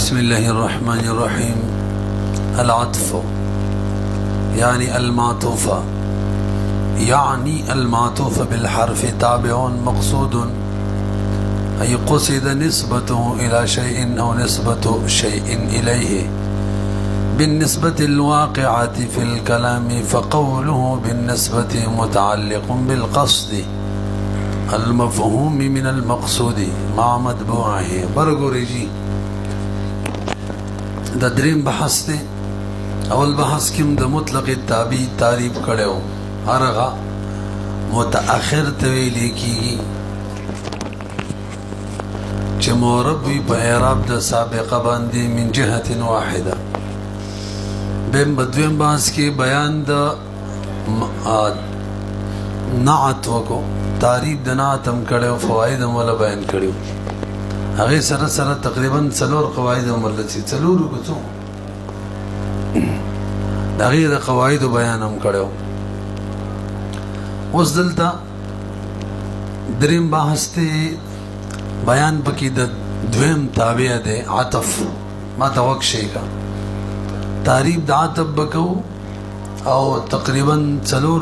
بسم الله الرحمن الرحيم. العطف يعني المعطوف، يعني المعطوف بالحرف تابع مقصود، أي قصد نسبته إلى شيء أو نسبة شيء إليه بالنسبة الواقعة في الكلام، فقوله بالنسبة متعلق بالقصد المفهوم من المقصود مع متبوعه. برګوريږي د دریم بحث ته اول بحث کې د مطلق التابع تعریف کړو، هرغه متأخر ته ویل کیږي چې معرب وي په اعراب د سابقه باندې من جهه واحده. بهم بدویم بحث کې بیان د نعت وکړو، تعریف د نعت هم کړو، فواید هم ولا بیان کړو. هغه سره سره تقریبا څلور قواعد مرلسي څلور کوڅو دغه د قواعد بیان هم کړو. اوس دلته دریم بحث ته بیان پکې د دویم تابع ده عطف. ما توقع شي کا تعریف د عطف بکو او تقریبا څلور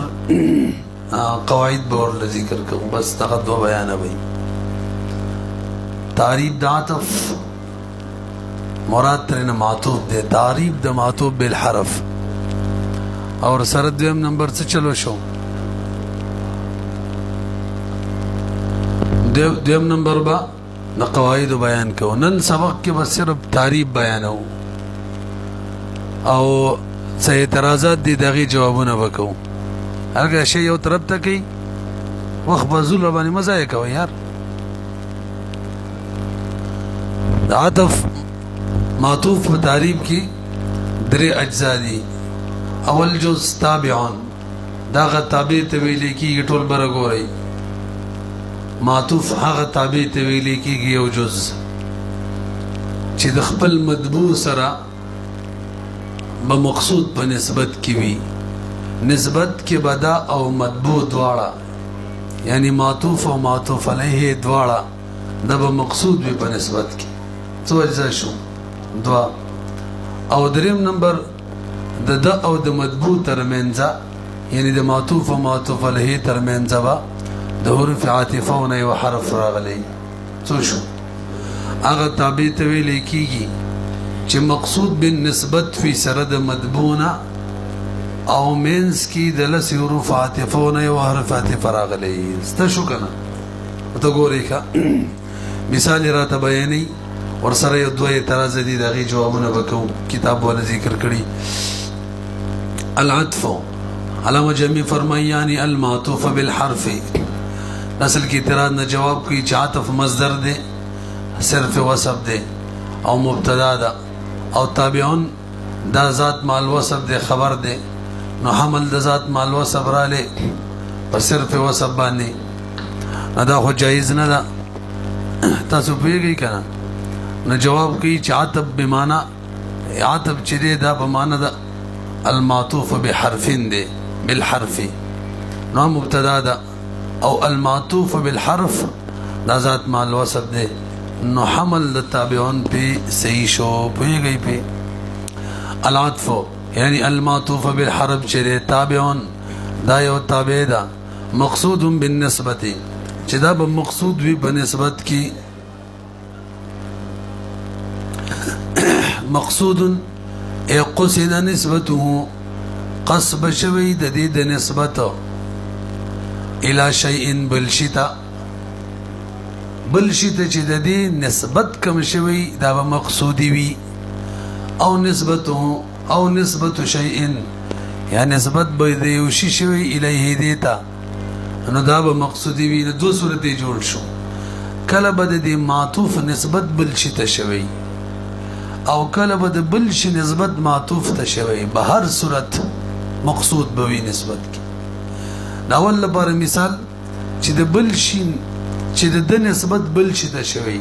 قواعد به ذکر کوم، بس دغه دوه بیان وي. تعریف د عطف مراد ترنه معطوف ده، تعریف د معطوف بالحرف. اور سره دویم نمبر څه چلو شو، دویم نمبر با د قواعد بیان کو. نن سبق کې بس صرف تعریف بیانو او څه اعتراضات دي دغه جوابونه وکړو. هرګه شی یو طرف ته کوي وخت بزول باندې مزه کوي یار. عطف معطوف په تعریف کې درې اجزا دي. اول جز تابعون، داغه تابع ته ویل کېږي ټول برګوري. معطوف هغه تابع ته ویل کېږي یو جز چې د خپل مطبوع سره به مقصود په نسبت کې وي. نسبت کې بدا او مطبوع دواړه، یعنی معطوف او معطوف علیه دواړه د به مقصود وي په نسبت کې. څو اجزا شو؟ دوا. او دریم نمبر د او د مطبوع ترمنځ، یعنی د معطوف او معطوف علیه ترمنځ به د حروف عاطفه او یو حرف راغلی. څو شو؟ هغه تابع ته ویل کېږي چې مقصود بالنسبت فی سره د مطبوعنا او مینس کی د لس حروف عاطفه او یو حرف عاطفه راغلی. ست شو کنه ته ګورې کا مثال راته بیانې ور سره یو دوه اعتراض دي دغه جوابونه وکړو. کتاب ولا ذکر کړی. العطف علامه جمی فرمایي یعنی المعطوف بالحرف. نسل کی اعتراض نه جواب کوي چې عطف مصدر ده، صرف وصف ده او مبتدا ده، او تابعون دا ذات مال وصف ده خبر ده، نو حمل د ذات مال وصف را لې په صرف وصف باندې دا خو جایز نه ده. تاسو پیږئ کنه. نو جواب کوي چې عطف بمعنی عطف چې دی دا په معنی ده المعطوف بحرف ده، بالحرف نو مبتدا ده، او المعطوف بالحرف دا ذات مال وصف ده، نو حمل د تابعون په صحیح شو. پیږئ په العطف یعنی المعطوف بالحرف چې تابعون دا یو تابع ده مقصود بالنسبت چې دا به مقصود وي په نسبت کې. مقصود ای قصد نسبته، قصب شوی د دې د نسبت الى شیء بلشتا، بلشتا چې د دې نسبت کم شوی دا به مقصودی وي. او نسبته او نسبت شیء یا نسبت به د یو شی شوی الیه دیتا، نو دا به مقصودی وي. نو دو صورتې جوړ شو. کله به د معطوف نسبت بلشتا شوی او کله به د بل شي نسبت معطوف ته شوی. به هر صورت مقصود به وي نسبت کې. دا ول لپاره مثال چې د بل شي چې د نسبت بل شي ته شوی.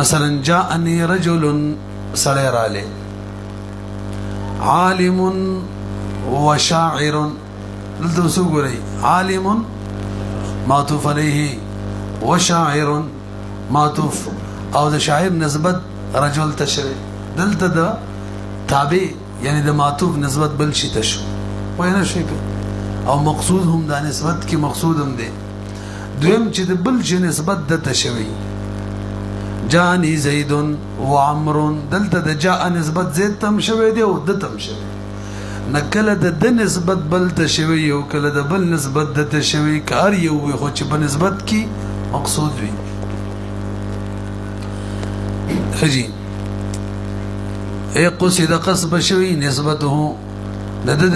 مثلا جاءني رجل سړی رالی، عالم وشاعر. دلته اوس وګورئ عالم معطوف علیه وشاعر معطوف او د شاعر نسبت رجل تشوي دلته د تابع یعنی د معطوف نسبت بل شي تشو وینه شي او مقصود هم دا نسبت کی مقصود هم دی دویم چې د بل شي نسبت د تشوي جانی زید و عمر دلته د جاء نسبت زید تم شوی دی او د تم شوی نکله د نسبت بل تشوي او کله د بل نسبت د تشوي کار یو وي خو چې په نسبت کی مقصود وي خجی اي قصد قصب شوي نسبته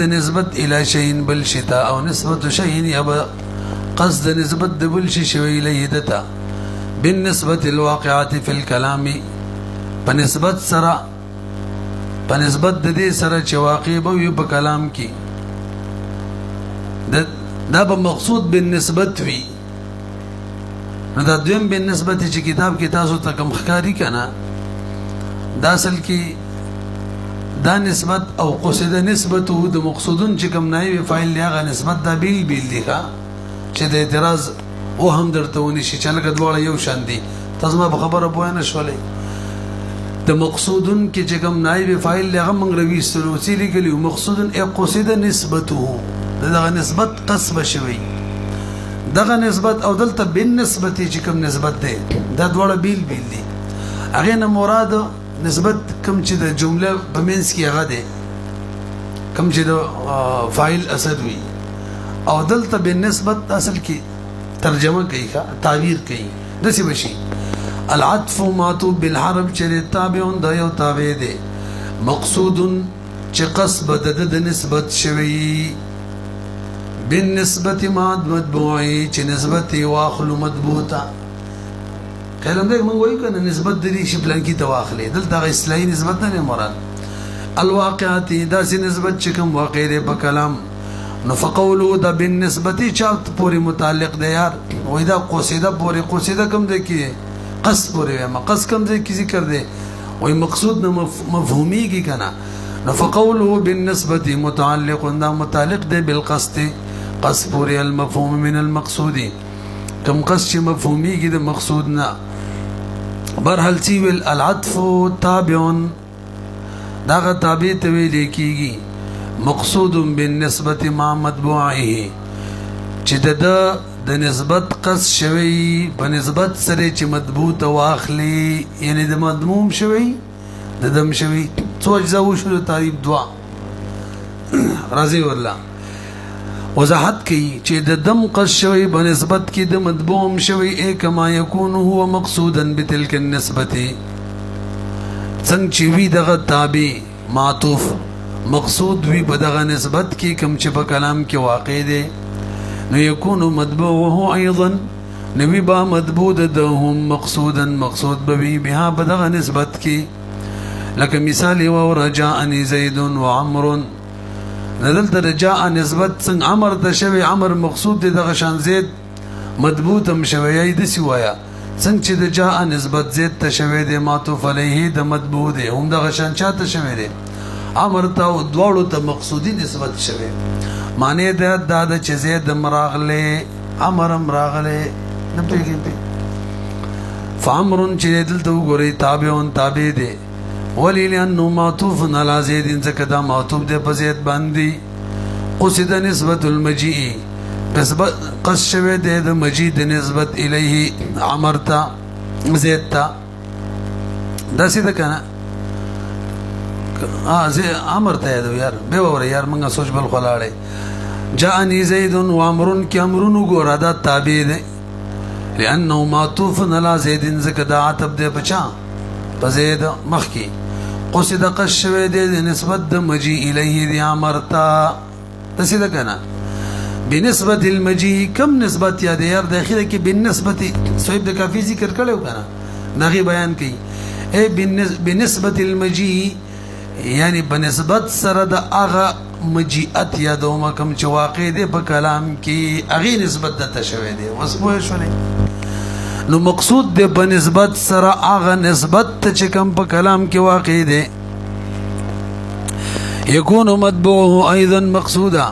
د نسبت الى شيء بل شتا او نسبت شيء يبقى قصد نسبت بل شيء ليدتا بالنسبة الواقعة في الكلام بنسبت سرا بنسبت د دې سره چې واقع به وي په کلام کې دا به مقصود بالنسبت وي نو دا دویم بالنسبت چې کتاب کې تاسو ته کوم ښکاری کنه دا اصل کې دا نسبت او قصد نسبت د مقصودون چې کوم نائب فاعل لغه نسبت دا بیل بیل دی چې د اعتراض او هم درته ونی شي چې لکه دواړه یو شان دي تاسو ما خبره پوه نه شولې د مقصودن کې چې کوم نائب فاعل لغه موږ روي سلوسي لګلی مقصودن ای قصد نسبته دغه نسبت قصب شوی دغه نسبت او دلته بالنسبت چې کوم نسبت دی دا دواړه بیل بیل دي هغه نه مراد نسبت کوم چې د جمله په منځ کې هغه دی کوم چې د فاعل اسد وي او دلته بالنسبت اصل کې ترجمه کوي تعبیر کوي دسی بشي العطف معطوف بالحرف چې تابعون د یو تابع دی مقصود چې قصب د نسبت شوی بالنسبه مطبوعي چې نسبت واخلو مضبوطه کلم دې موږ وایو کنه نسبت دې شي بلان کی تواخلې دلته اصلاحي نسبت نه مراد الواقعات دا سي نسبت چې کوم واقع دی په کلام نو فقولو دا بالنسبت چاوت پوری متعلق دی یار وای دا قصیده پوری قصیده کوم دی کی قص پوری ما قص کوم دی کی ذکر دی وای مقصود نه مفهومی کی کنه نو فقولو بالنسبت متعلق دا متعلق دی بالقصد قص پوری المفهوم من المقصود کم قص چې مفهومی کی د مقصود نه برحل سی ویل العطف تابعون دا تابع ته ویل کیږي مقصود بالنسبه مع مطبوعه چې د نسبت قص شوی په نسبت سره چې مضبوط واخلي یعنی د مضموم شوی د دم شوی څو اجزا وشو تعریف دوا رضی الله وضاحت کی چې د دم قص شوی په نسبت کې د مضموم شوی کما یکون هو مقصودا بتلك النسبه څنګه چې وی دغه تابع معطوف مقصود وی په دغه نسبت کې کوم چې په کلام کې واقع دی نو یکون مطبوعه ايضا نوی با مطبوع ده هم مقصودا مقصود به بها په دغه نسبت کې لکه مثال و رجاءني زيد وعمر دلته رجاء نسبت څنګه عمر ته شوی عمر مقصود دی دغه شان زید مضبوط هم شوی دی سوایا څنګه چې د جاء نسبت زید ته شوی دی معطوف علیه د مطبوع دی هم دغه شان چاته شوی دی امر ته دواړو ته مقصودی نسبت شوی معنی دا چې زید مراغله امر مراغله نه پیږي فامر چې دلته وګوري تابعون تابع دی ولی لانه معطوف علی زید ځکه دا معطوف دی په زید باندې قصد نسبت المجيء قص شوی دی د مجيء د نسبت الیه امر ته زید ته دا سیده کنه زي امر ته یار به ور یار منګه سوچ بل خلاړې جاءني زيد وامر کی امرون ګور دا تابع ده لانه معطوف على زيد ذکر دا عتب ده بچا فزيد مخکی قصد قشو ده نسبت د مجيء الیه دی امرتا تسید کنه بنسبت المجيء کم نسبت یاد یار داخله کې بالنسبت صاحب د کافی ذکر کړو کنه نغي بیان کړي اي بنسبت المجيء یعنی بنسبت سره د اغه مجیئت یادوم کم چې واقع دی په کلام کې اغه نسبت د تشوي دی وسبو شولې نو مقصود دی بنسبت سره اغه نسبت چې کم په کلام کې واقع دی یکون مطبوعه ايضا مقصودا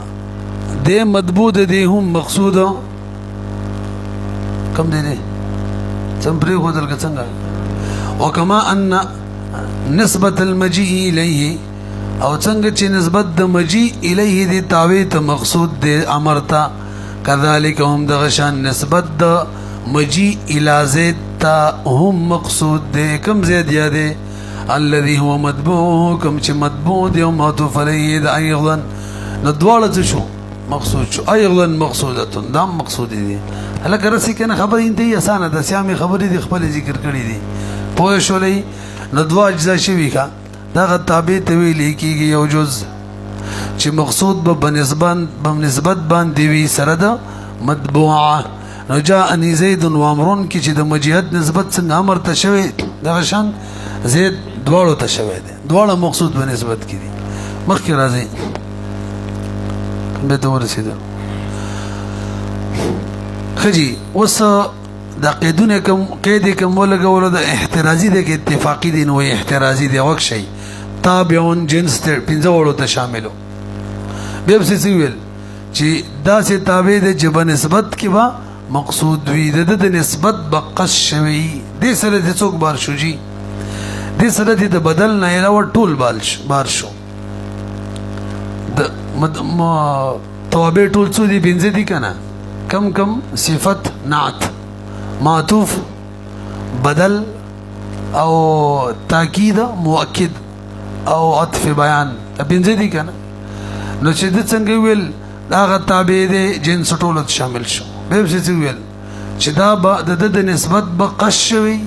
دی مطبوع دی هم مقصودا کم دی سم پری خو دلته څنګه وکما ان نسبت المجيء الیه او څنګه چې نسبت د مجيء الیه دی تاوی ته مقصود دی امر ته كذلك هم دغشان نسبت د مجيء الى زید تا هم مقصود دی کم زید یا دی الذي هو مطبوع کم چې مطبوع دی او معطوف علیه د ایضا نو دواړه شو مقصود شو ایضا مقصودتون دا مقصود دي هلکه رسی کنه خبر انتهی اسانه ده سیامي خبرې دي خپل ذکر کړی دي پوه شولې نو دوا اجزا شوي کا دا تابع ته ویل کیږي یو جز چې مقصود به بنسبت باندې وی سره ده مطبوعه نو جاءني زید و امر کی چې د مجیت نسبت څنګه امر ته شوی دا شان زید دواړو ته شوی دي دواړه مقصود په نسبت کې دي مخکې راځي به تور رسیدل خجی وس دا قیدونه کوم قید کوم ولګول د احترازی د اتفاقی دي نو احترازی دی وک شي تابعون جنس ته پنځه وړو ته شاملو به څه ویل چې دا سه تابع د جبه نسبت کې با مقصود وی د نسبت بقص شوی دې سره د څوک بار شو جی دې سره د بدل نه علاوه ټول بار شو د توابع ټول څو دي بنځه دي کنه کم صفت نعت معطوف بدل او تاکید مؤکد او عطف بیان بنځه دي کنه نو چې د څنګه ویل دا تابع دي جنس ټول شامل شو به څه ویل چې دا د نسبت بقص شوی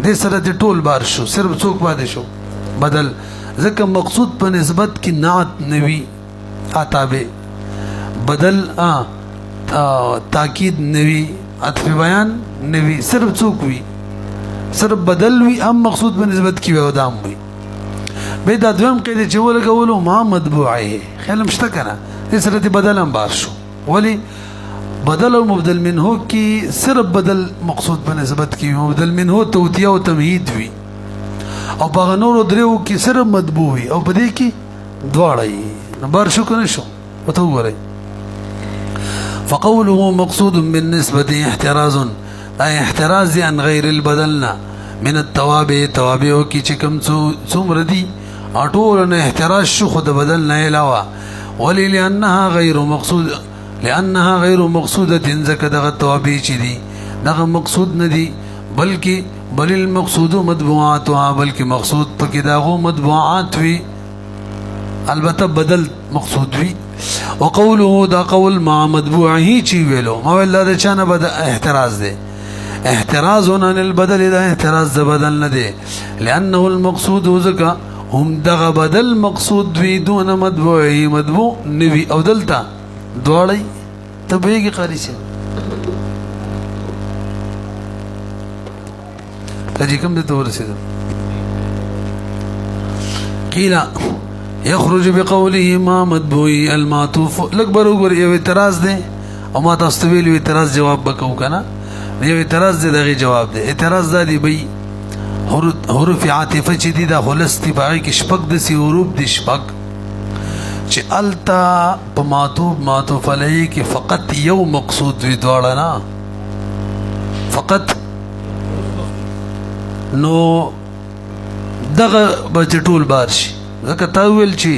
دې سره د ټول بار شو صرف څوک باندې شو بدل ځکه مقصود په نسبت کې نعت نوی تابع بدل تاکید نوی عطف بیان نوی صرف څوک وی صرف بدل وی هم مقصود په نسبت کې وي او دام وی به دا دویم قید چې ولګولو ما مطبوعه خیال مشته کنه دې سره د بدل هم بار شو ولی بدل او مبدل منه کی صرف بدل مقصود په نسبت کې مبدل منه توتیه او تمهید وی او په نور درو کې صرف مطبوع وی او په دې کې دواړه بار شو کنه شو وته وره فقوله مقصود بالنسبة احتراز اي احتراز عن غير البدلنا من التوابع توابع کی چکم څومره دي اټول نه احتراز شو خود بدلنا علاوه ولي لانها غير مقصوده ذکر دغه توابع چي دي دغه مقصود نه دي بل المقصود مطبوعاتها بلکې مقصود پکې دغه مطبوعات وي البته بدل مقصود وي وقوله دا قول مع مطبوعه چی ویلو ما ویل دا چانه بد احتراز ده احتراز عن البدل دا احتراز ده بدل نه ده لانه المقصود ذکا هم دغه بدل مقصود وی دون مطبوعه مطبوع نوی او دلتا دوړی تبېږي قاری شه کجی کوم د تور رسیدو قیل يخرج بقوله ما مطبوعي المعطوف لکبر وګور یو اعتراض دی او ما تاسو ویل یو اعتراض جواب وکاو کنه یو اعتراض دی دغه جواب دی اعتراض دی بی حروف عاطفه چې دي د خلصتي باغی کې شپږ د سی حروف دي شپږ چې التا په معطوف علیه کې فقط یو مقصود وی دواړه نه فقط نو دغه بچټول بار شي ځکه تا ویل چې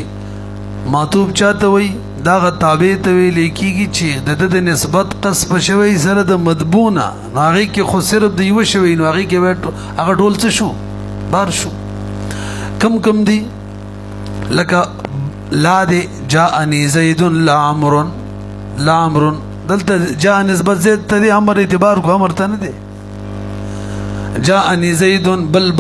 معطوف چاته وي دا غ تابع ته ویل کېږي چې د نسبت قصب شوی سره د مطبوعه هغه کې خو صرف د یو شوی نو هغه کې هغه ټول څه شو بار شو کم دي لکه لا دي جاءني زید لا عمرو دلته جاء نسبت زید ته امر اعتبار کو امر ته نه دي جاءني زید بل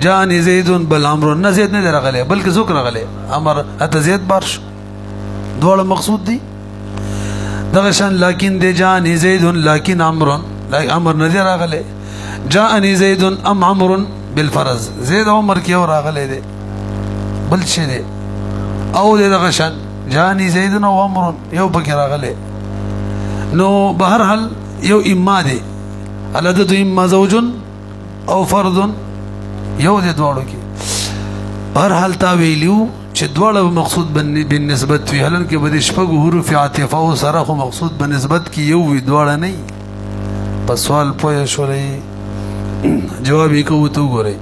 جاءني زید بل امر نه زید نه راغله بلکې ذکر راغله امر اته زید بار شو دوړ مقصود دي دغه شان لكن دي جاءني زید لكن امر نه راغله جاءني زید ام عمرو بالفرض زید عمر کې راغله دي بل شي دي او دغه شان جاءني زید او عمرو یو پکې راغله نو بهر حال یو اما دي العدد اما زوج او فرض یو دې دوړو کې هر حال تا ویلو چې دوړو مقصود بالنسبت وی هلن کې بده شپږ حروف عاطفه او سره خو مقصود بالنسبت کې یو وی دوړه نه په سوال پوه شولې جواب یې کوو ته ګورئ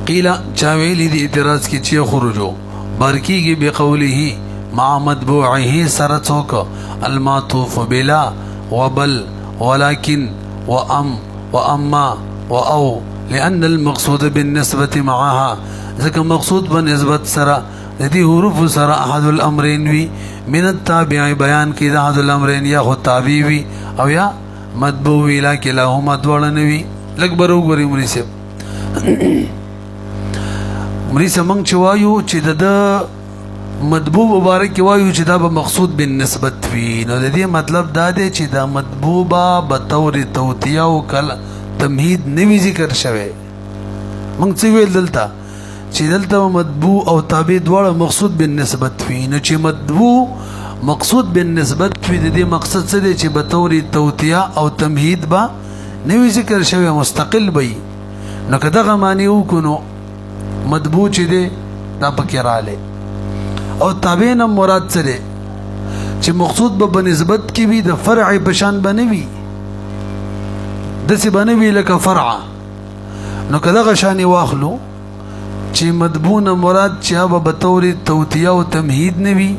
قیل چاویلی دی اعتراض کی چی خروجو برکیگی بقوله مع مطبوعه سرتوک المعطوف بلا وبل ولكن وأم وأما وأو لأن المقصود بالنسبة معها ذكر مقصود بالنسبة سرا الذي حروف سرا أحد الأمرين وي من التابع بيان كذا أحد الأمرين يا خو تابع وي أو يا مطبوع وي لا كلاهما دوړن وي لګ برو غوري مريسه مريسه مونږ چوایو چې د مطبوع مبارک وایو چې دا به مقصود بالنسبت وي نو د دې مطلب دا دی چې دا مطبوع به بطور توتیه او کل تمهید نوی ذکر شوی مونږ څه ویل دلته چې دلته مطبوع او تابع دواړه مقصود بالنسبت وي نو چې مطبوع مقصود بالنسبت وي د دې مقصد څه دی چې بطور توتیه او تمهید به نوی ذکر شوی مستقل وي نو که دغه معنی وکړو مطبوع چې دی دا پکې رااله او تابع نه مراد څه دی چې مقصود به بنسبت کې وي د فرع بشان بنوي دسی بنوي لکه فرع نو کله غشاني واخلو چې مطبوع نه مراد چې به بطور توتیه او تمهید نوي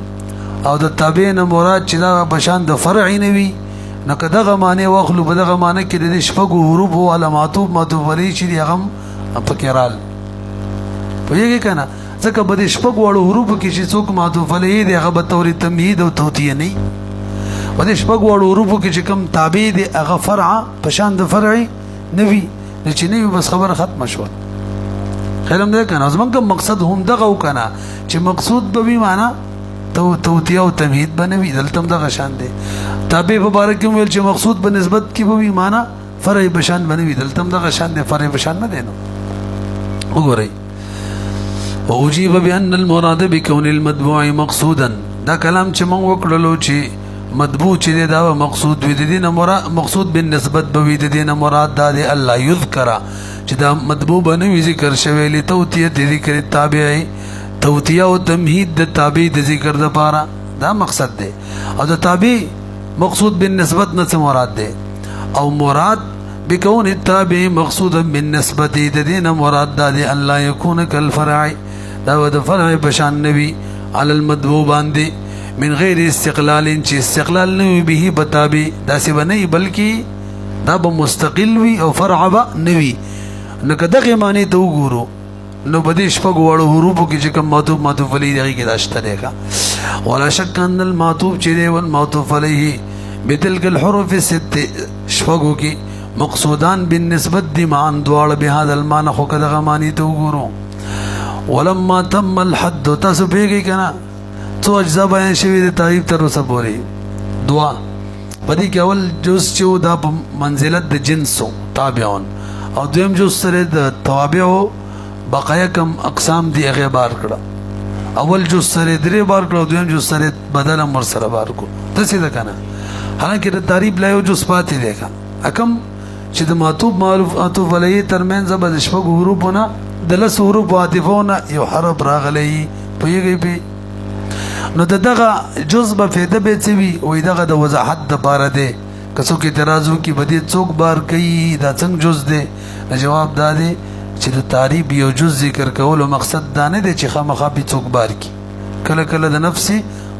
او د تابع نه مراد چې دا بشان د فرع نوي نو کداغه معنی واخلو بدغه معنی کې د شپږو حروف او علاماتو معطوف علی چې دی هغه پکې رال پوهیږي کنه ځکه به شپږ وړو حروف کې چې څوک معطوف علی دی هغه به تور تمهید او توتیه نه و دې شپږ وړو حروف کې چې کوم تابع دی هغه فرع په شان د فرع نوي چې نوي بس خبره ختم شو خیرم ده کنه زمونږ مقصد هم دغه وکنه چې مقصود به وي معنا توتیه او تمهید بنوي دلته دغه شان دی تابع مبارک ویل چې مقصود په نسبت کې به وي معنا فرع بشان بنوي دلته دغه شان دی فرع بشان نه دی نو وګورئ وأجيب بأن المراد بكون المطبوع مقصودا دا كلام چې موږ وکړلو چې مطبوع چې دا مقصود وي د دې نه مقصود بالنسبت به وي د دې نه مراد دا دی الله یذکر چې دا مطبوع بنوي ذکر شوی له توتیه ذکر تابع توتیه او تمهید د تابع د ذکر د پاره دا مقصد دی او د تابع مقصود بالنسبت نه څه مراد دی او مراد بكون التابع مقصودا بالنسبه د دې نه مراد دا دی الله يكون كالفرع دا د فرع بشان نبی على المطبوع باندې من غیر استقلال چې استقلال نه به بتابع دا سی بنئ بلکې دا به مستقل وي او فرع به نوي نو کداغه معنی ته وګورو نو بدې شپږ وړو حروفو کې چې کوم معطوف علی دی کې داشته دی ولا شک ان المعطوف چې دی ول معطوف علیه بتلك الحروف الست شپږو کې مقصودان بالنسبت دي معن دوال بهذا المعنى خو کداغه معنی ته وګورو ولما تم الحد تاسو پیږي کنه څو اجزا بیان شوی د تعریف تر اوسه پورې دعا پدې کې اول جز چې دا په منزلت د جنسو تابعون او دویم جز سره د توابع بقایا کم اقسام دی هغه بار کړه اول جز سره درې بار کړه دویم جز سره بدل امر سره بار کو تاسې ده کنه حالانکه د تعریف لا یو جز پاتې دی اکم چې د معطوف علیه ترمنځ به شپږ حروفونه د لس حروف عاطفونه یو حرف راغلی پوهیږئ پې نو دغه جز به فایده به څه وي وایي دغه د وضاحت دپاره دی که څوک اعتراض وکړي به دې څوک بار کوي دا څنګه جز دی نو جواب دا دی چې د تعریف یو جز ذکر کولو مقصد دا نه دی چې خامخا پې څوک بار کړي کله کله د نفس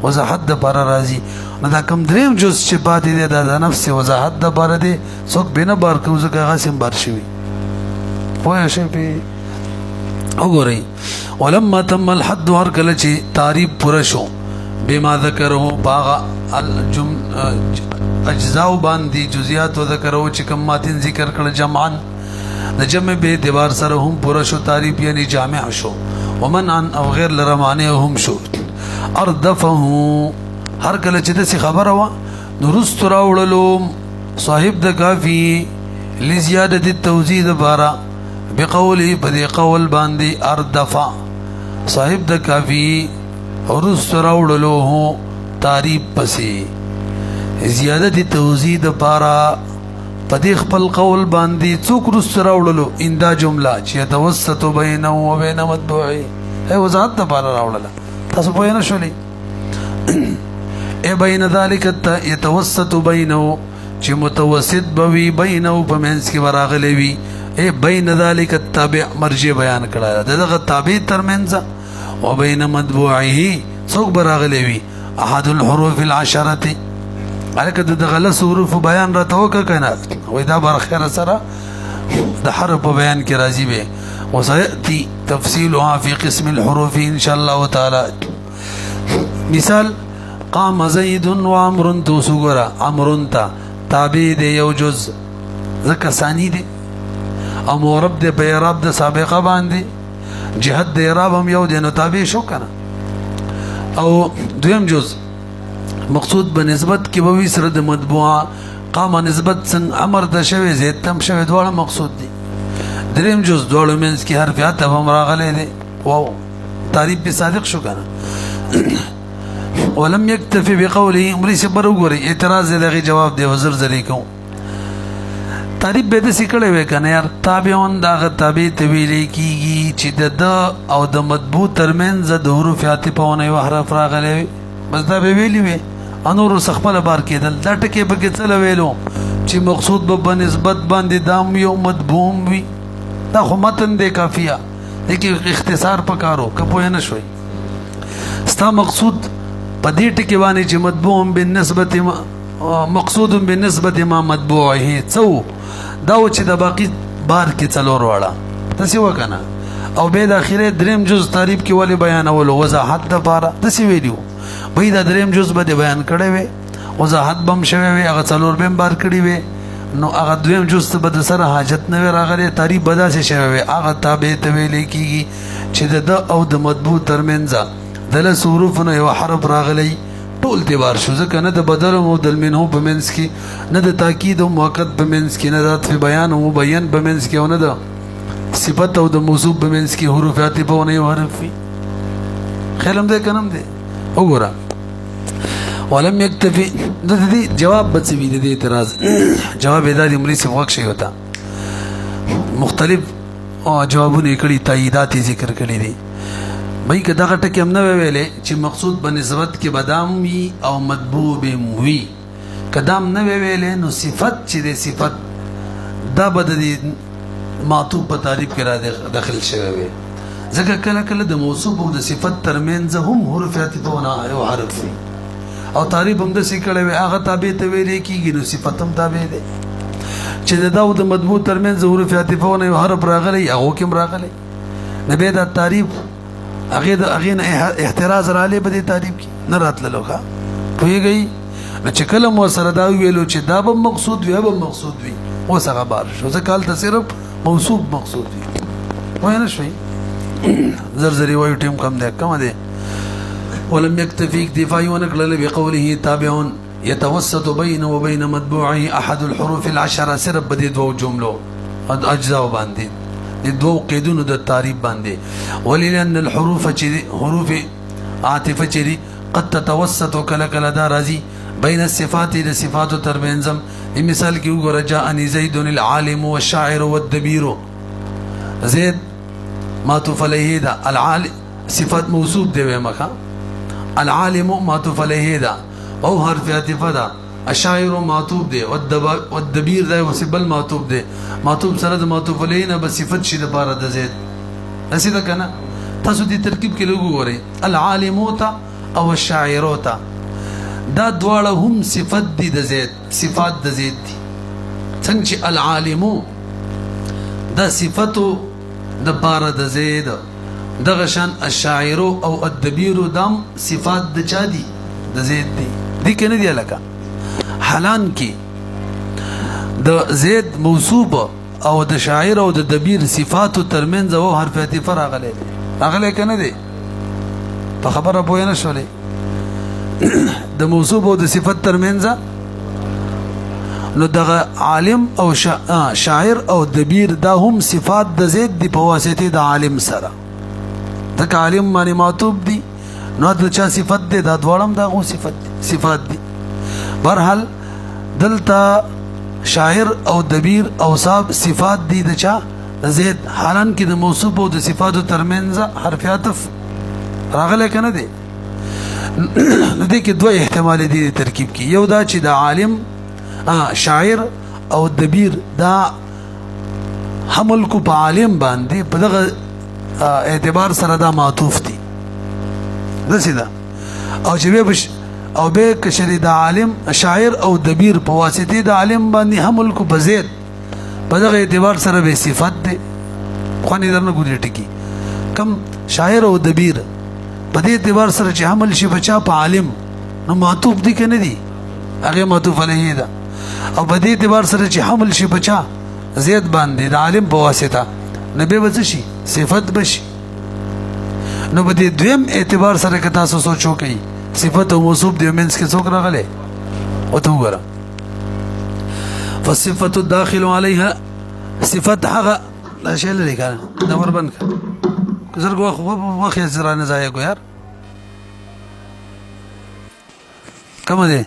وضاحت دپاره راځي نو دا کوم دریم جز چې پاتې دی دا د نفس وضاحت دپاره دی څوک بې نه بار کوي ځکه هغسې هم بار شوي پوه شئ پې وګورئ ولما تم الحد هر کله چې تعریف پوره شو بما ذکره باغ اجزاء باندې جزئیات ذکرو چې کوم ماتن ذکر کړل جمعا د جمع به اعتبار سره هم پوره شو تعریف یعنی جامع شو ومن عن او غیر لرمانه هم شو اردفه هر کله چې د خبره وا نورست راوړلو صاحب د کافی لزیاده التوزید بارا بقوله بدې قول باندې اردفع صاحب د کافی ورست راوړلو هو تعریف پسې زیادت توزید بارا پدې خپل قول باندې څوک رست راوړلو اندا جمله چې توسط بینه و بین مطبوعه هي وضاحت د بارا راوړله تاسو پوه نه شولې ای بین ذلک يتوسط بینه چې متوسط بوي بینه په منځ کې وراغلی وي اے بین ذالک التابع مرجع بیان کړه دغه تابع ترمنځ او بین مطبوعه څوک براغلی وي احد الحروف العشره الکه دغه لس حروف بیان راته وکړه کنه وای دا برخره سره د حرف بیان کې راځي به وسياتي تفصيلها في قسم الحروف ان شاء الله تعالى. مثال قام زيد وعمر توسغرا عمر تا تابع دی یو جز ذکر ثانی دی او مورب دی په اعراب د سابقه باندې جهت د اعراب هم یو دی نو تابع شو کنه. او دویم جز مقصود به نسبت کې به وي سره د مطبوعه قام نسبت څنګه امر د شوی زید تم شوی دواړه مقصود دي. دریم جز دواړو منځ کې حرف عطف هم راغلی دی واو تعریف به صادق شو کنه. ولم يكتفي بقوله امري صبر وګوري اعتراض دغه جواب دی وزر زری کوم تعریف به د سکړې وې کنه یار تابعون دغه تابع تویلې کیږي چې د او د مطبوع ترمنځ د حروف عطفونه یو حرف راغلی بس دا به ویلی وي انور سخپل بار کېدل دا ټکي به کې څه ویلو چې مقصود به نسبت باندې دام یو مطبوع وي دا خو متن دی کافیه لیکن اختصار پکارو کپوی نه شوي ستا مقصود په دې ټکي باندې چې مطبوع بالنسبه مقصود بالنسبه ما مطبوعه څو دا چې د باقي بار کې څلور واړه تاسو وکنه او به د اخیره دریم جز تعریف کې ولې بیانول وضاحت د پاره تاسو ویلو به دا دریم جز به بیان کړی وي وضاحت بم شوی وي هغه څلور بم بار کړی وي نو هغه دویم جز ته به سره حاجت نه راغلی تعریف به داسې شوی وي هغه تابع ته ویل کېږي چې د او د مطبوع ترمنځ د لس حروفونو یو حرف راغلی ټول تیوار شو ځکه نه د بدل او مبدل منه په منځ کې نه د تاکید او مؤکد په منځ کې نه د عطف بیان او مبین په منځ کې او نه د صفت او د موصوف په منځ کې حروف عطفونه یو حرف وي خیرم دې کنم دې وګوره ولم يكتفي د دې جواب بچوي د دې اعتراض جواب ادا دې ملي څه وخت شي وتا مختلف جوابونه کړي تاییدات ذکر کړي دي بای که دغه ټکی هم نه ویلې چې مقصود په نسبت کې بدام وي او مطبوع به وي کدام نه ویلې نو صفت چې د صفت دا بد دي معطوف په تعریف کې را داخل شوی وي ځکه کله کله د موصوف او د صفت ترمنځ هم حروف عطفونه یو حرف وي او تعریف هم د سکړې وي هغه تابع ته ویلې کېږي نو صفت هم تابع دي چې د داو د مطبوع ترمنځ حروف عطفونه یو حرف راغلی هغه کوم راغلی نبی دا تعریف هغه نه احتراز را لې په دې تعریف کې نه راتللو ښه پوهېږئ نو چې کله مو سره دا ویلو چې دا به مقصود وي به مقصود وي اوس هغه بار شو ځکه هلته صرف موصوف مقصود وي پوه نه شوئ زرزري وایو ټیم کم دی کمه دی ولم يكتفي اكتفاء ونقل بقوله تابع يتوسط بين وبين مطبوعه احد الحروف العشره صرف بدي دو جملو اجزاء باندې د دوه قیدونو د تعریف باندې ولئن الحروف حروف عاطفه چری قد تتوسط کله کله دا راځي بین الصفات د صفات ترمنځم مثال کې وګوره جاءني زيد العالم والشاعر والدبير زید معطوف علیه دا العالم صفات موصوف دی ومخه العالم معطوف علیه دا او حرف عطفه دا الشاعر معطوف دی والدبیر دا وسبل معطوف دی معطوف سره د معطوف علیه نه به صفت شي د پاره د زید اسی دا کنه تاسو دې ترکیب کې لګو غوري العالموتا او الشاعروتا دا دواړه هم صفت دي د زید صفات د زید دي څنګه چې العالمو دا صفتو د پاره د زید دغه شان الشاعر او الدبیر دم صفات د چا دي د زید دي کنه دی لکه حالان کې د زید موصوف او د شاعر او د دبیر صفات ترمنځ او حرف عطف راغلی کنه دی په خبره پوه نه شولې د موصوف او د صفت ترمنځ نو دغه عالم او شاعر او دبیر دا هم صفات د زید دی په واسطه د عالم سره دغه عالم باندې معطوف دي نو د چا صفت دی دا دواړم دا غو صفات دي برحال دلته شاعر او دبیر اوصاف صفات دي د چا زید حالان کې د موصوف او د صفاتو ترمنځ حرف عطف راغلی کنه دی نو دې کې دوه احتمال دي ترکیب کې یو دا چې د عالم شاعر او دبیر دا حمل کو په عالم باندې په دغه اعتبار سره دا معطوف دي داسې ده او چې به او به کشری د عالم شاعر او دبیر په واسطه د عالم باندې حمل کو په زید په دغه اعتبار سره به صفت ده خوانې درنه ګورې ټکی کم شاعر او دبیر په دې اعتبار سره چې حمل شي بچا په عالم نو معطوف دي کنه دي هغه معطوف علیه ده او په دې اعتبار سره چې حمل شي بچا زید باندې د عالم په واسطه نبی وځ شي صفت بشي نو په دې دویم اعتبار سره که تاسو سوچو کوي صفت او موصوف د منس کې څوک راغله او ته وګوره فصفت الداخل عليها صفت هغه لا شی لري کنه دا وربند زرګو خو یې زرا نه ځای کو یار کوم دی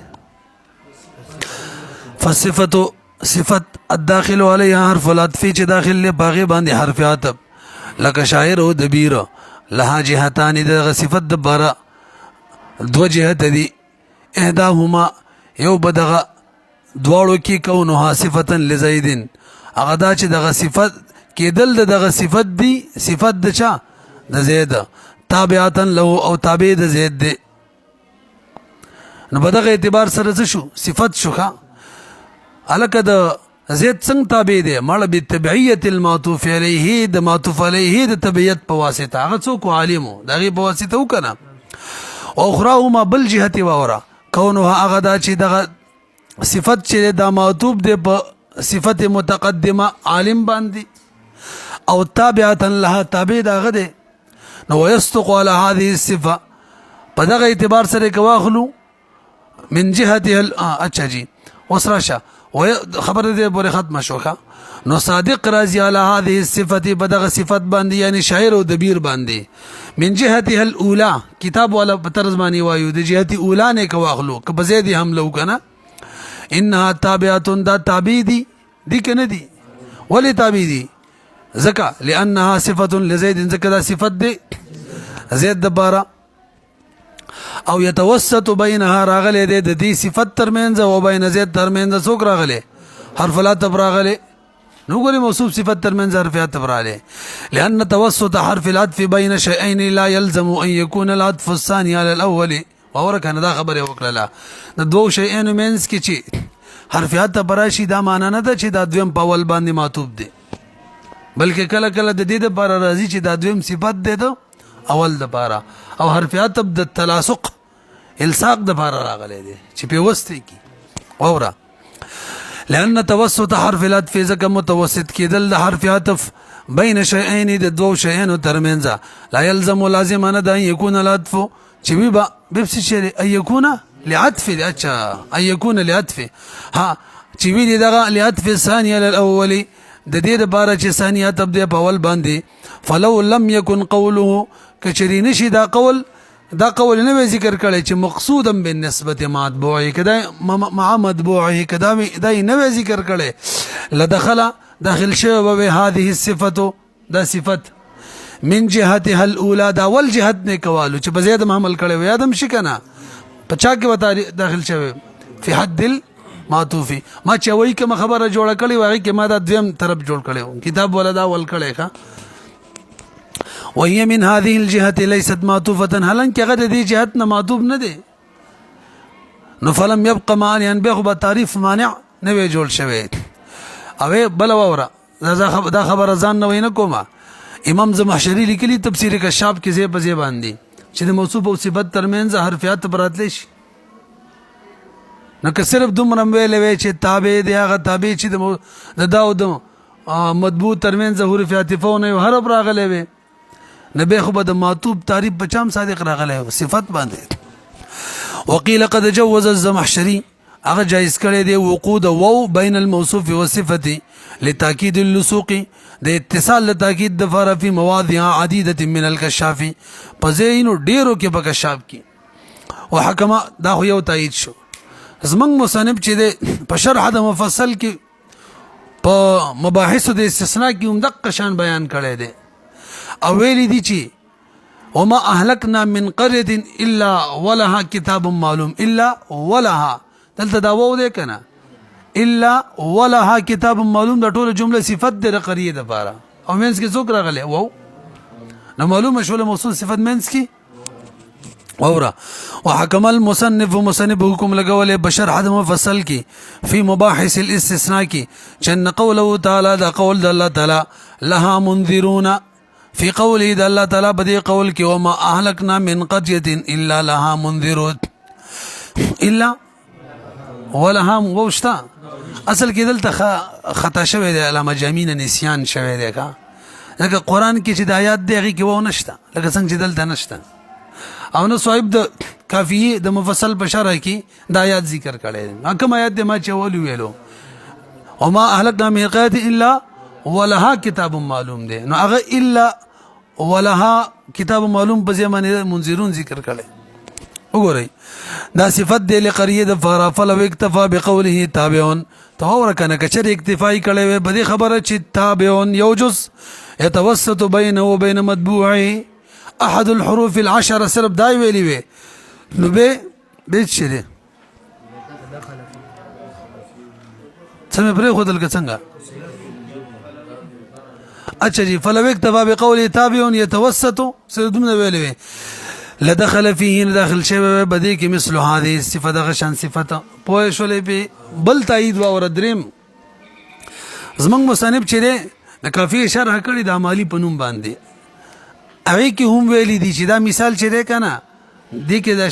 فصفت صفت الداخل عليها حرف العطف چې داخل له باغې باندې حرف عطف لکه شاعر او دبیر لها جهتان د صفت د بارا دو جهت دي احداهما یو بدغه دواړو کې کونها صفتا لزید هغه دا چې دغه صفت کېدل دغه صفت دی صفت د چا د زید تابعتا له او تابع د زید دی نو بدغه اعتبار سره څه شو صفت شو ښه الکه د زید څنګه تابع دی مړه بالتبعیت المعطوف علیه د معطوف علیه د تبعیت په واسطه هغه څوک عالمو دغه په واسطه وکنه او اخراهما بل جهتی واورا کونها هغه دا چې دغه صفت چې د معطوف دی په صفت متقدمه عالم باندې او تابعتا لها تابع دغه دی نو ويصدق على هذه الصفه په دغه اعتبار سره کواخلو من جهتها اچھا جی وسراشه خبر دې پورې ختم شوخه نو صادق راضی علی هذه الصفه بدغه صفت باندې یعنی شاعر او دبیر باندې من جهتها الاولى کتاب والا طرز باندې وایو د جهتی اولا نه کواخلو که بزید هم لو کنه انها تابعه دا تابع دي کنه دي ولی تابع دي زکا لانها صفه لزید زکا دا صفت دي زید دبارا او يتوسط بينها راغله د دې صفت ترمنځ او بین زید ترمنځ څوک راغله حرف العطف راغله نو ګوري موصوف صفت ترمنځ حرف عطف راغله لان توسط حرف العطف بين شيئين لا يلزم ان يكون العطف الثاني على الاول ورکه دا خبره وکړه د دوه شیانو منځ کې چې حرف عطف راشي دا معنا نه ده چې دا دویم په ول باندې معطوف دي بلکې کله کله د دې لپاره راځي چې دا دویم صفت ده دو اول د پاره او حرف عطف د تلاصق الصاق د پاره راغلي دي چې په وسته کی اوره لان توسط حرف العطف زکه متوسط کېدل د حرف عطف بین شیئین د دوه شیانو ترمنځ لا يلزم لازم ان دا يكون العطف چې به بس شي ان يكون لعطف اچھا ان يكون لعطف ها چې وی دغه لعطف ثانيه الاول د دې لپاره چې ثانيه عطف د په اول باندې فلو لم يكن قوله کچری نشي دا قول نه ذکر کړي چې مقصودا بالنسبه مطبوعه کدا مع مطبوعه کدا دا نه ذکر کړي داخل شوه به هذه الصفه دا صفت من جهتها الاولى دا ول جهت نه کوالو چې په زید عمل کړي و یادم شي کنه پچا کې وتا داخل شوه فی حد المعطوف ما چوي کوم خبره جوړ کړي واغی کې ما دا دویم طرف جوړ کړي کتاب ولا دا ول کړي ښا وهي من هذه الجهه ليست معطوفه هلن کې غد دي جهت نه معطوف نه دي نو فلم يبقى مانع به تعریف مانع نه وی جوړ شوی او بل وره دا خبر ځان نه وینه کومه امام زمخشری لیکلی تفسیر کشاف کې زی بزی باندې چې د موصوف او صفت ترمنځ حرفیات براتلی شي نو که صرف دومره ویلې چې تابع دی هغه تابع چې د داود مطبوع ترمنځ حرفیات فونه هر راغلی وي نبی خو به د معطوف تعریف بچام صادق راغلی صفت باندې وقيل قد جوز الزمخشري هغه جایز کړی دی وقود وو بین الموصوف والصفه لتاكيد اللصوق د اتصال لتاكيد د فار فی مواضع عديده من الكشاف پزینو ډیرو کې په کشاف کې وحکم دا خو یو تایید شو زمنګ مصنف چې د په شرح د مفصل کې په مباحث د استثناء کې هم دقه شان بیان کړی دی او ویلی دی چې وما اهلكنا من قريه الا ولها كتاب معلوم الا ولها دلته دا وو دی کنه الا ولها کتاب معلوم د ټول جمله صفت د قریه د پاره او مینس کې څوک راغلی وو نو معلومه شول موصول صفت مینس کې اورا وحكم المصنف مصنف حکم لګولې بشر حد مفصل کی فی مباحث الاستثناء کی چن قوله تعالی دا قول د الله تعالی لها منذرون فی قوله د الله تعالی بدی قول کی وما اهلكنا من قريه الا لها منذرون الا ولها وشتا اصل کې دلته خطا شوی دی علامه جامین نسیان شوی دی کا لکه قران کې چې د آیات دیږي کې و نشته لکه څنګه چې دلته نشته او نو صاحب د کافیه د مفصل بشره کې د آیات ذکر کړي کوم آیات د ما چول ویلو وما اهلكنا من قريه الا ولها کتاب معلوم دی نو هغه الا ولها کتاب معلوم په ځمانه منذرون ذکر کړي وګورئ دا صفت دی لقریه د فرافل او اکتفا بقوله تابعون تو کنه کچر اکتفای کړي وي بده خبره چې تابعون یوجز يتوسط بينه وبين متبوعه احد الحروف العشره صرف دای ویلی وي نو به چره سمې پرې خو دلته څنګه اچھا جی فلو اکتفا بقوله تابعون يتوسط سردمنا ویلی وي لدخل فيه داخل شوی بدی کې مثل هذه الصفه د غشن صفته پوه شولې په بل تایید و اور دریم زمنګ مصنف چې د کافی شرح کړی د عملی پنوم باندې هغه کې هم ویلي دي چې دا مثال چې ده کنه دې کې دا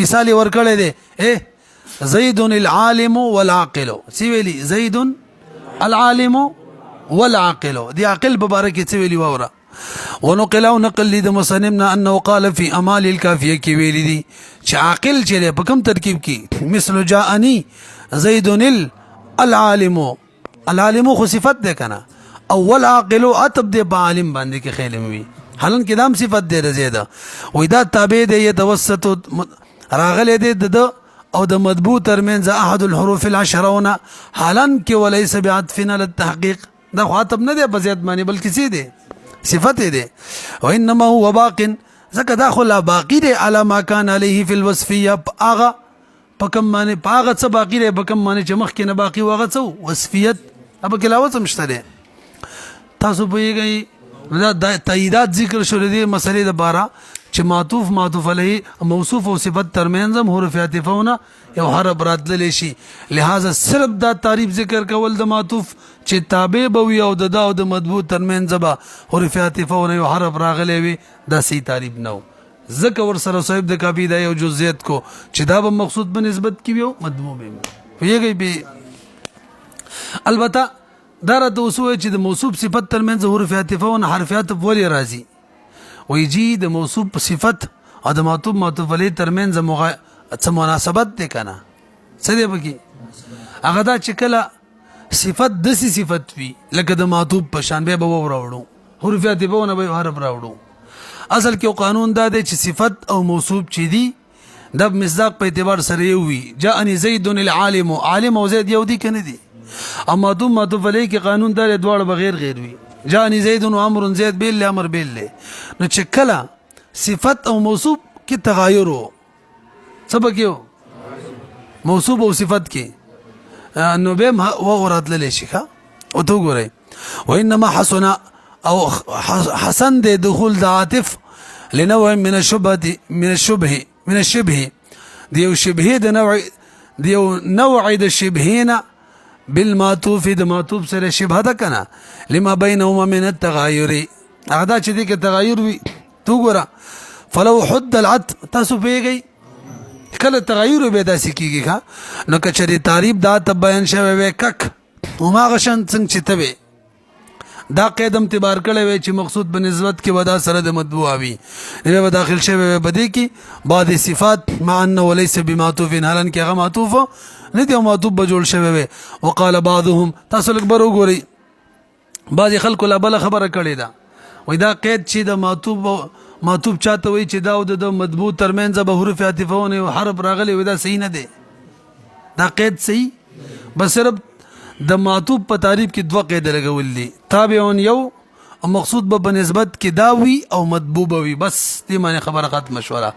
مثال ورکړی دی زید العالم والعاقل سی ویلي زید العالم والعاقل دی عاقل مبارک سی ویلي وره ونقل او نقل لید مصنفنا انه قال في امال الكافيه کی ویلی دي چې عاقل چره په کوم ترکیب کې مثل جاءني زيد العالم خو صفت ده کنه اول عاقل اتب ده عالم باندې کې خیلم وی حالن کې دام صفت ده زیاده وې دا تابع ده يتوسط راغله ده او د مضبوط ترمنځ احد الحروف العشرون حالن کې وليس بعطفنا للتحقيق دا خاطب نه ده بزیات معنی بلکې سي ده صفت ده وانما هو باق زکه داخل باقی ده على ما كان عليه في الوصفيه اغه پکم معنی پاغه څه باقی ده پکم معنی چې مخ کې نه باقی وغه څه وصفیت اب کلاوت مشته ده تاسو پوهیږئ دا تاییدات ذکر شول دي مسلې د بارا چې معطوف علیه موصوف او صفت ترمنځ حروف عطفونه یو حرف راتللی شي لہذا صرف دا تعریف ذکر کول د معطوف چې تابع به او د مضبوط ترمنځ به حروف عطفونه یو حرف راغلی وي دا صحیح تعریف نه ذکر ور سره صاحب د کافی دا یو جزئیات کو چې دا به مقصود په نسبت کی وي مضموم وي به البته دا د اصول چې د موصوف صفت ترمنځ حروف عطفونه حرف عطف ولې راځي ويجي د موصوف صفت او د معطوف علیه ترمنځ څه مناسبت ده کنه څه دی بکی هغه دا چې کله صفت د صفت وی لکه د معطوف په شان به وراوړو حروف عطفونه به حرف راوړو اصل کې قانون دا دی چې صفت او موصوف چې دي د مصداق په اعتبار سره وي جاءني زید العالم عالم او زید یو دي کنه دي اما معطوف علیه کې قانون دا دواړه بغیر غیر وي جاءني زید و امر زید بیل امر بیل نو چې کله صفت او موصوف کې تغایر وو سبق یو موصوف او صفت کې نو به وغرات للی شي او تو ګورئ وانما حسن او حسن د دخول د عاطف لنوع من الشبه دیو شبهه د نوع د شبهینا بالمعطوف د معطوف سره شبهه ده کنه لما بينهما من التغاير هغه چې دې کې تغایر وي تو ګوره فلو حد العطف تاسو پیږئ کله تغایر به داسې کیږي نو کچري تعریف دا ته بیان شوی وي کک وما غشن څنګه چې تبه دا قید اعتبار کړی وي چې مقصود په نسبت کې ودا سره د مطبوع وي به داخل شوی وي بده کې بعض صفات مع انه وليس بمعطوف حالن کې هغه معطوف نه دی معطوف به جوړ شوی وي وقال بعضهم تاسو لکبر وګورئ بعض خلکو لا بل خبره کړې ده وای دا قید چې د معطوف چاته وي چې دا د مطبوع ترمنځ به حروف عطفونه او حرف راغلي وي دا صحیح نه دی دا قید صحیح بس صرف د معطوف په تعریف کې دوه قید لګول دي تابعون یو او مقصود به بنسبت کې دا وي او مطبوع وي. بس دې معنی خبره ختم شوه.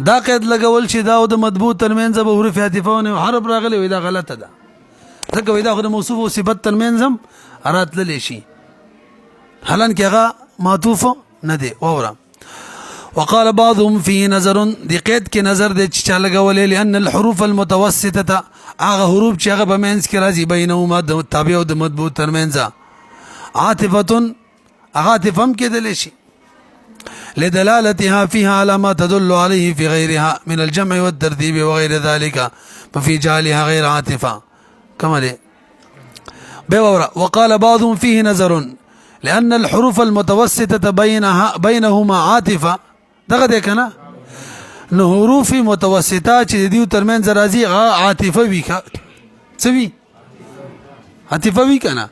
دا قید لګول چې دا او د مطبوع ترمنځ به حروف عاطفه او حرف راغلي وي دا غلطه ده. ځکه وي دا خو د موصوف او صفت ترمنځ هم راتللی شي حالانکه هغه معطوف نه دی. واوره وقال بعضهم فيه نظر دی قید کې نظر دی چې چا لګولې لأن الحروف المتوسطه هغه حروف چې هغه په منځ کې راځي بینهما د تابع او د مطبوع ترمنځ عاطفه عاطفهم کېدلی شي لدلالتها فيها على ما تدل عليه في غيرها من الجمع والترتيب وغير ذلك ففي جعلها غير عاطفه كما لي. وقال بعضهم فيه نظر لأن الحروف المتوسطة بينهما عاطفة دغه دې کنه نو حروف متوسطه چې دیو ترمنځ راځي عاطفه وی کا څه عاطفه وی کنه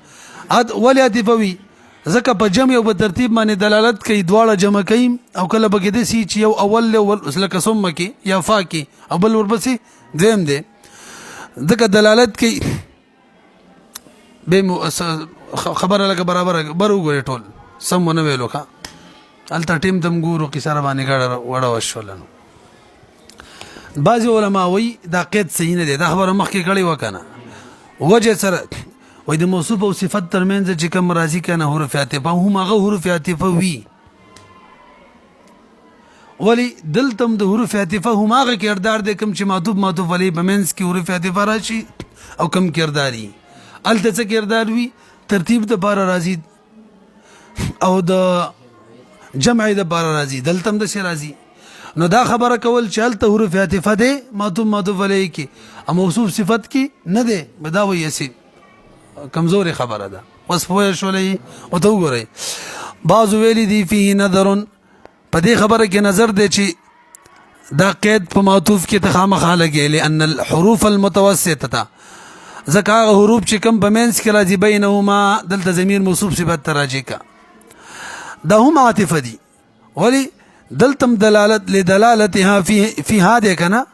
ولی عاطفه وی ځکه په جمع او په ترتیب باندې دلالت کوي دواړه جمع کوي او کله به کې د سی چې یو اول له قسم کې یا فا کې او بل ورپسې دیم دی ځکه دلالت کوي به خبره لکه برابر وګوري ټول سم ونه ویلو ښه هلته ټیم تم ګورو کې سره باندې ګاډه وړه وشولنو. بعضې علما وایي دا قید صحیح نه دی دا خبره مخکې کړې وه که نه وجه سره وایي د موصوف او صفت ترمنځ چې کوم راځي که نه حروف عاطفه هم هغه حروف عاطفه وي ولی دلته هم د حروف عاطفه هم هغه کردار دی کوم چې معطوف علیه په منځ کې حروف عاطفه راشي او کوم کردار وي هلته څه کردار وي ترتیب دپاره راځي او د جمع دپاره راځي دلته هم داسې راځي. نو دا خبره کول چې هلته حروف عاطفه دی معطوف علیه کې او موصوف صفت کې نه دی دا وایي هسې کمزورې خبره ده. اوس پوه شولئ ورته وګورئ بعضو ویلي دي فيه نظر په دې خبره کې نظر دی چې دا قید په معطوف کې ته خامخا لګي لأن الحروف المتوسطه ځکه هغه حروف چې کوم په منځ کې راځي بینهما دلته ضمیر موصوف صفت ته راجع کا دا هم عاطفه دي ولی دلته دلالت لدلالتها فيها دی کنه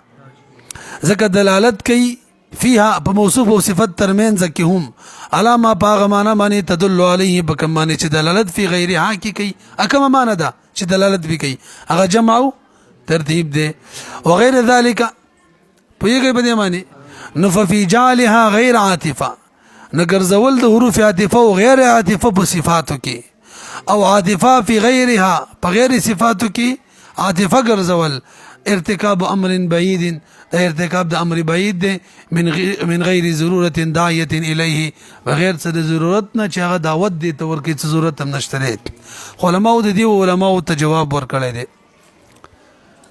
ځکه دلالت کوي فيها په موصوف او صفت ترمنځ کې هم علامه په معنا باندې تدل علیه په کوم باندې چې دلالت فی غیرها کې کوي اکم معنا ده چې دلالت به کوي هغه جمع او ترتیب دی وغیر ذلك په یوه باندې معنی نو ففي جعلها غیر عاطفه نګرځول د حروف عاطفه او غیر عاطفه په صفاتو کې او عاطفه فی غیرها په غیر صفاتو کې عاطفه ګرځول ارتكاب امر بعيد دا ارتكاب د امر بعيد دی من غیر ضرورت داعیه الیه بغیر څه د ضرورت نه چې هغه دعوت دی ته ورکې څه ضرورت هم نشته دی. علماء د دې علماء ته جواب ورکړی دی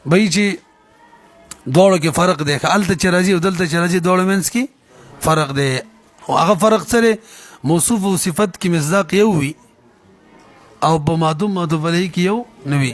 بای چې دوړو کې فرق دی هلته چې راځي او دلته چې راځي دوړو منځ کې فرق دی او هغه فرق سره موصوف او صفت کې مصداق یو وي او په معدوم علیه کې یو نه وي.